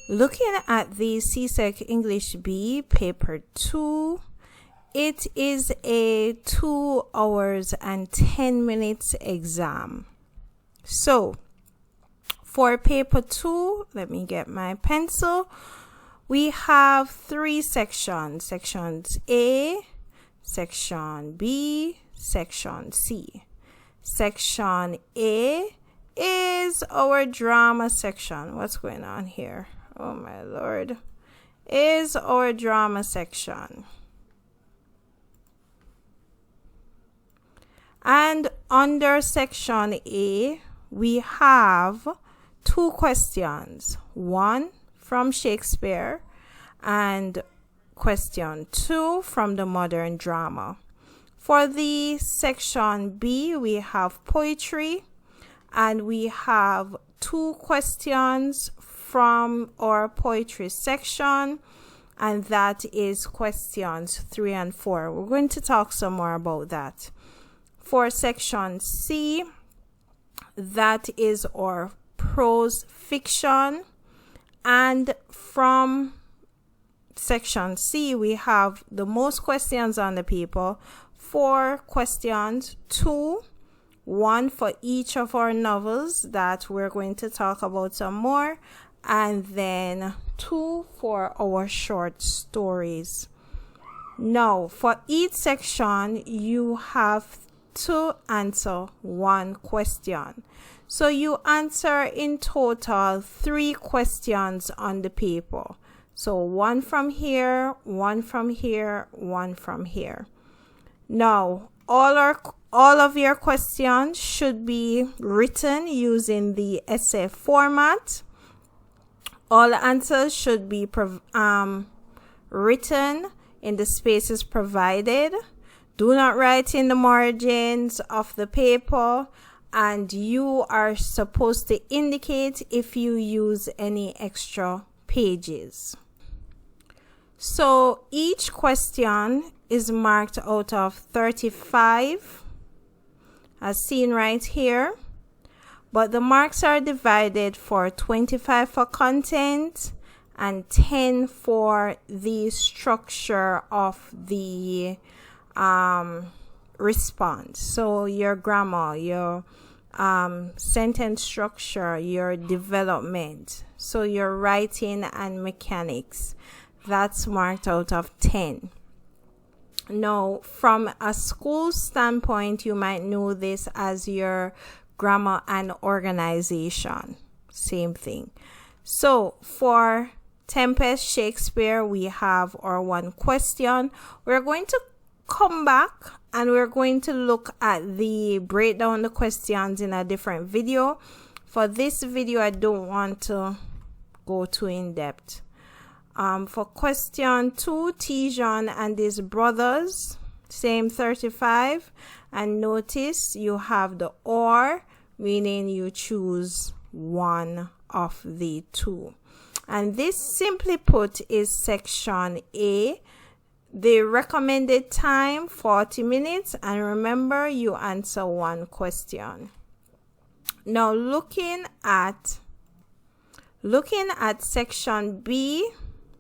Looking at the CSEC English B paper 2, it is a 2 hours and 10 minutes exam. So for paper 2, let me get my pencil. We have 3 sections. Sections A, section B, section C. Section A is our drama section. What's going on here? Oh my lord. Is our drama section. And under section A, we have 2 questions. One from Shakespeare and question 2 from the modern drama. For the section B, we have poetry, and we have 2 questions from our poetry section, and that is questions 3 and 4. We're going to talk some more about that. For section C, that is our prose fiction, and from section C, we have the most questions on the paper. 4 questions, 1 for each of our novels that we're going to talk about some more, and then 2 for our short stories. Now, for each section, you have to answer 1 question. So you answer in total 3 questions on the paper. So 1 from here, 1 from here, 1 from here. Now, all of your questions should be written using the essay format. All answers should be written in the spaces provided. Do not write in the margins of the paper, and you are supposed to indicate if you use any extra pages. So each question is marked out of 35, as seen right here, but the marks are divided for 25 for content and 10 for the structure of the response. So your grammar, your sentence structure, your development, so your writing and mechanics, that's marked out of 10. Now, from a school standpoint, you might know this as your grammar and organization. Same thing. So for Tempest Shakespeare, we have our 1 question. We're going to come back and we're going to look at the breakdown the questions in a different video. For this video, I don't want to go too in depth. For question 2, Tijan and his brothers, same 35, and notice you have the or, meaning you choose 1 of the 2. And this, simply put, is section A. The recommended time 40 minutes, and remember, you answer 1 question. Now looking at section B,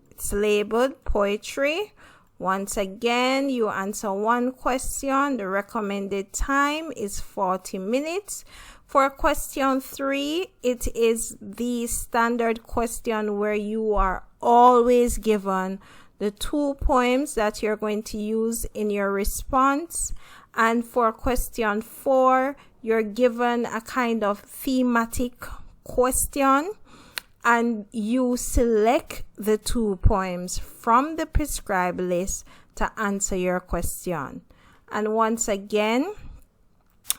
it's labeled poetry. Once again, you answer 1 question. The recommended time is 40 minutes. For question 3, it is the standard question where you are always given the 2 poems that you're going to use in your response. And for question 4, you're given a kind of thematic question, and you select the 2 poems from the prescribed list to answer your question. And once again,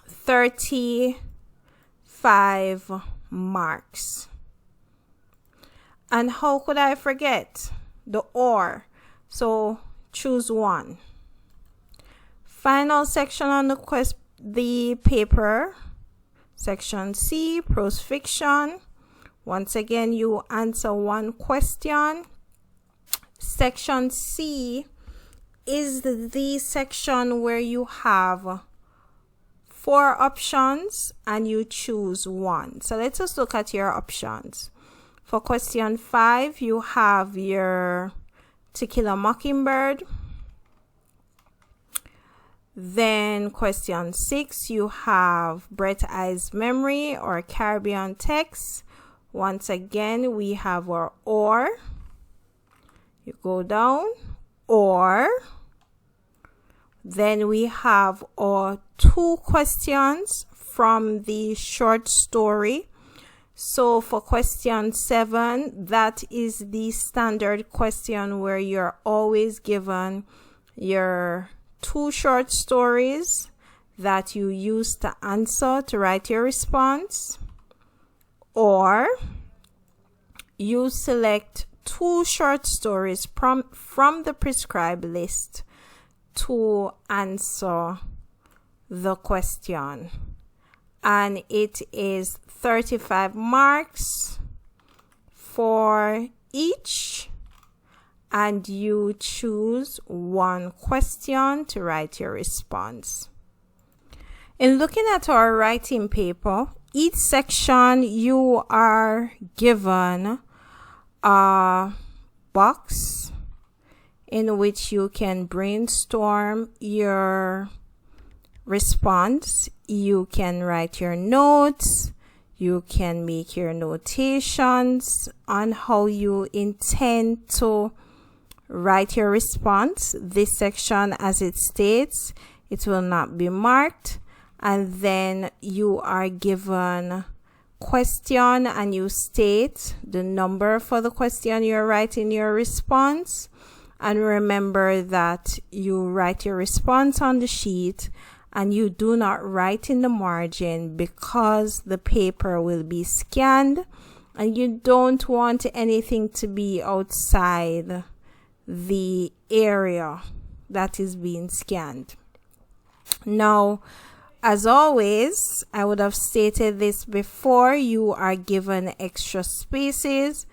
35 marks. And how could I forget the or? So choose 1. Final section on the paper, section C, prose fiction. Once again, you answer 1 question. Section C is the section where you have 4 options and you choose 1. So let's just look at your options. For question 5, you have your To Kill a Mockingbird. Then question 6, you have Brett Eye's Memory or Caribbean Text. Once again, we have our or. You go down, or. Then we have our 2 questions from the short story. So for question 7, that is the standard question where you're always given your 2 short stories that you use to answer to write your response, or you select 2 short stories from the prescribed list to answer the question. And it is 35 marks for each, and you choose 1 question to write your response. In looking at our writing paper, each section you are given a box in which you can brainstorm your response. You can write your notes. You can make your notations on how you intend to write your response. This section, as it states, it will not be marked. And then you are given question and you state the number for the question you're writing your response. And remember that you write your response on the sheet and you do not write in the margin because the paper will be scanned and you don't want anything to be outside the area that is being scanned. Now, as always, I would have stated this before, you are given extra spaces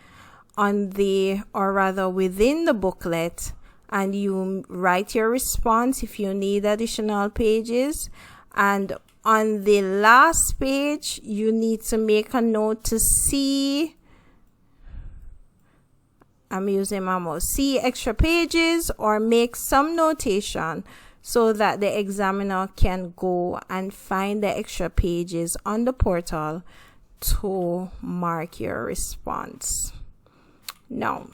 on the, or rather within the booklet, and you write your response if you need additional pages. And on the last page, you need to make a note to see, I'm using my mouse, see extra pages or make some notation so that the examiner can go and find the extra pages on the portal to mark your response. Now,